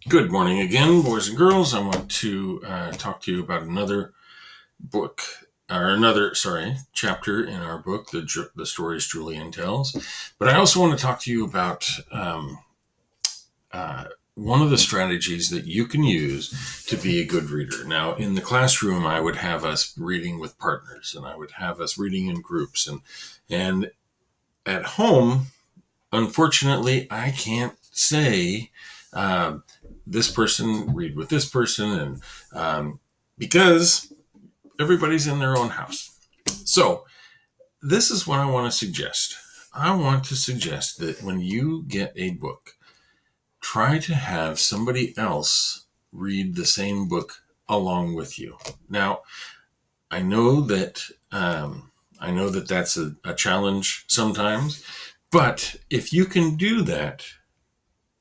Good morning again, boys and girls. I want to talk to you about another book, or chapter in our book, the stories Julian tells. But I also want to talk to you about one of the strategies that you can use to be a good reader. Now, in the classroom, I would have us reading with partners, and I would have us reading in groups, and at home, unfortunately, I can't say this person read with this person, and because everybody's in their own house. So this is what I want to suggest. I want to suggest that when you get a book, try to have somebody else read the same book along with you. Now, I know that that's a challenge sometimes, but if you can do that,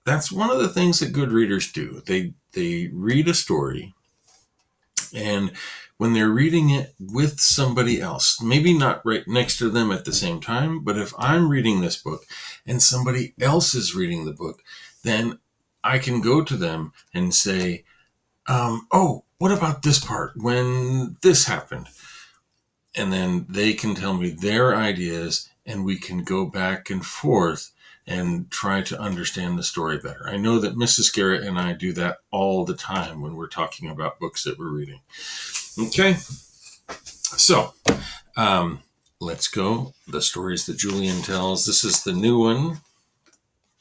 that's one of the things that good readers do. They read a story, and when they're reading it with somebody else, maybe not right next to them at the same time, but if I'm reading this book and somebody else is reading the book, then I can go to them and say, oh, what about this part when this happened? And then they can tell me their ideas, and we can go back and forth and try to understand the story better. I know that Mrs. Garrett and I do that all the time when we're talking about books that we're reading. Okay, so let's go. The stories that Julian tells. This is the new one,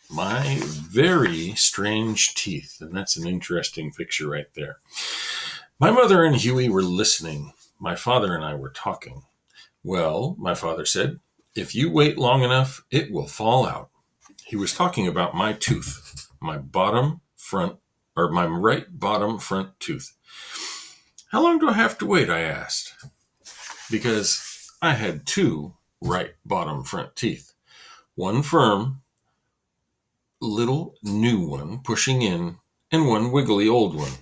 My Very Strange Teeth. And that's an interesting picture right there. My mother and Huey were listening. My father and I were talking. Well, my father said, if you wait long enough, it will fall out. He was talking about my tooth, my right bottom front tooth. How long do I have to wait? I asked, because I had two right bottom front teeth, one firm, little new one pushing in, and one wiggly old one.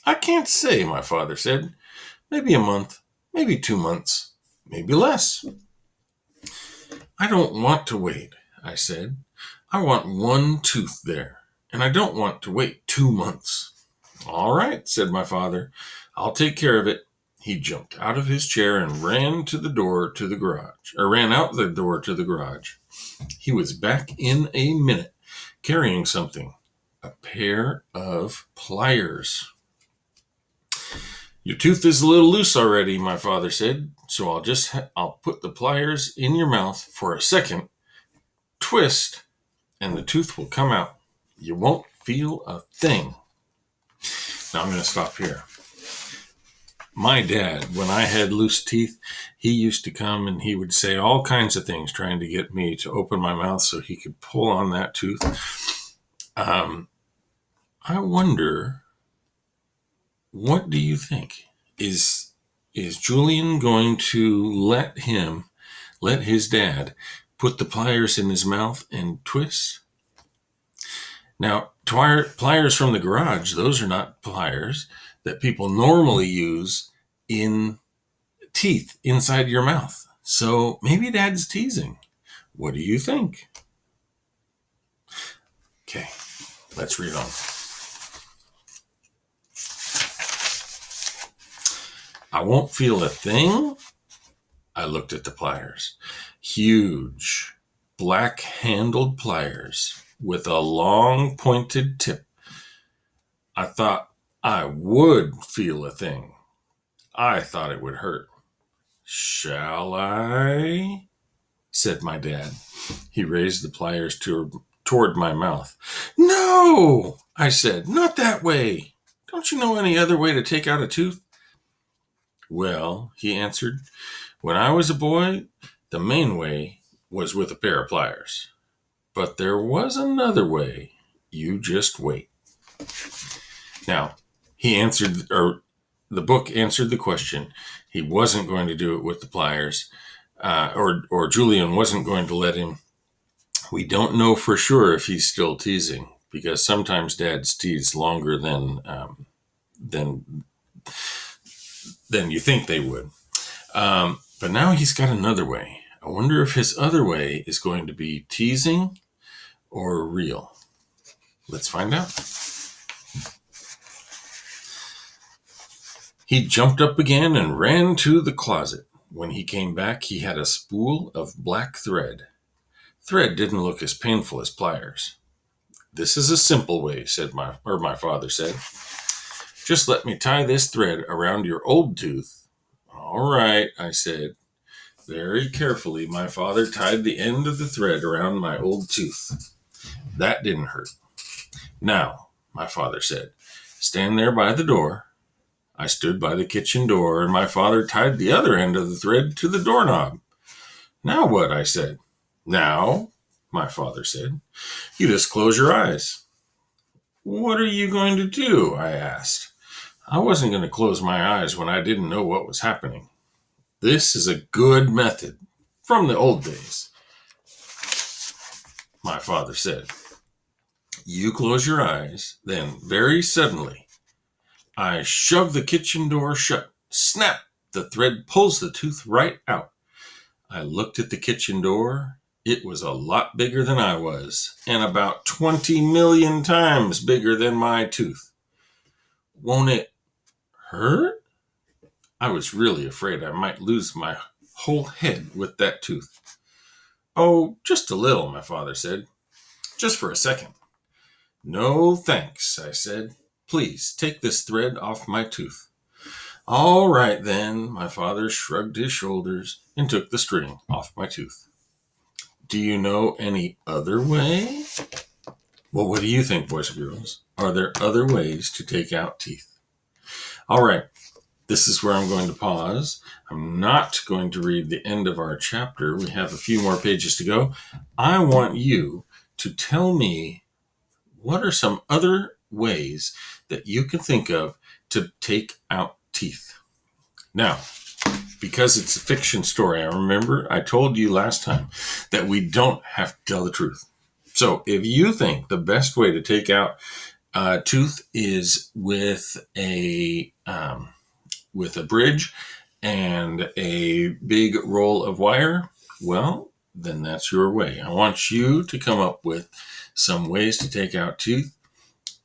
I can't say, my father said. Maybe a month, maybe 2 months, maybe less. I don't want to wait, I said. I want one tooth there, and I don't want to wait 2 months. All right, said my father. I'll take care of it. He jumped out of his chair and ran out the door to the garage. He was back in a minute, carrying something, a pair of pliers. Your tooth is a little loose already, my father said, so I'll put the pliers in your mouth for a second, twist, and the tooth will come out. You won't feel a thing. Now I'm going to stop here. My dad, when I had loose teeth, he used to come and he would say all kinds of things trying to get me to open my mouth so he could pull on that tooth. I wonder, what do you think? Is Julian going to let his dad put the pliers in his mouth and twist? Now, pliers from the garage, those are not pliers that people normally use in teeth inside your mouth. So maybe Dad's teasing. What do you think? Okay, let's read on. I won't feel a thing. I looked at the pliers. Huge, black-handled pliers with a long pointed tip. I thought I would feel a thing. I thought it would hurt. Shall I? Said my dad. He raised the pliers toward my mouth. No, I said, not that way. Don't you know any other way to take out a tooth? Well, he answered, when I was a boy, the main way was with a pair of pliers. But there was another way. You just wait. Now, the book answered the question. He wasn't going to do it with the pliers, or Julian wasn't going to let him. We don't know for sure if he's still teasing, because sometimes dads tease longer than you think they would. But now he's got another way. I wonder if his other way is going to be teasing or real. Let's find out. He jumped up again and ran to the closet. When he came back, he had a spool of black thread. Thread didn't look as painful as pliers. "This is a simple way," my father said. "Just let me tie this thread around your old tooth." "All right," I said. Very carefully, my father tied the end of the thread around my old tooth. That didn't hurt. "Now," my father said, "stand there by the door." I stood by the kitchen door, and my father tied the other end of the thread to the doorknob. "Now what?" I said. "Now," my father said, "you just close your eyes." "What are you going to do?" I asked. I wasn't going to close my eyes when I didn't know what was happening. "This is a good method from the old days," my father said. "You close your eyes, then very suddenly I shove the kitchen door shut. Snap! The thread pulls the tooth right out. I looked at the kitchen door. It was a lot bigger than I was, and about 20 million times bigger than my tooth. Won't it hurt? I was really afraid I might lose my whole head with that tooth. "Oh, just a little," my father said. "Just for a second." "No, thanks," I said. "Please take this thread off my tooth." "All right, then." My father shrugged his shoulders and took the string off my tooth. Do you know any other way? Well, what do you think, boys and girls? Are there other ways to take out teeth? All right, this is where I'm going to pause. I'm not going to read the end of our chapter. We have a few more pages to go. I want you to tell me what are some other ways that you can think of to take out teeth. Now, because it's a fiction story, I told you last time that we don't have to tell the truth. So if you think the best way to take out tooth is with a bridge and a big roll of wire, well, then that's your way. I want you to come up with some ways to take out teeth,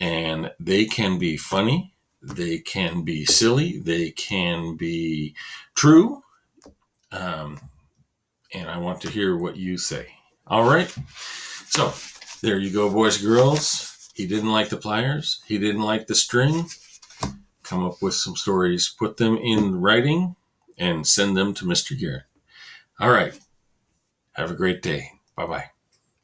and they can be funny, they can be silly, they can be true, and I want to hear what you say. All right? So there you go, boys and girls. He didn't like the pliers. He didn't like the string. Come up with some stories, put them in writing, and send them to Mr. Garrett. All right. Have a great day. Bye-bye.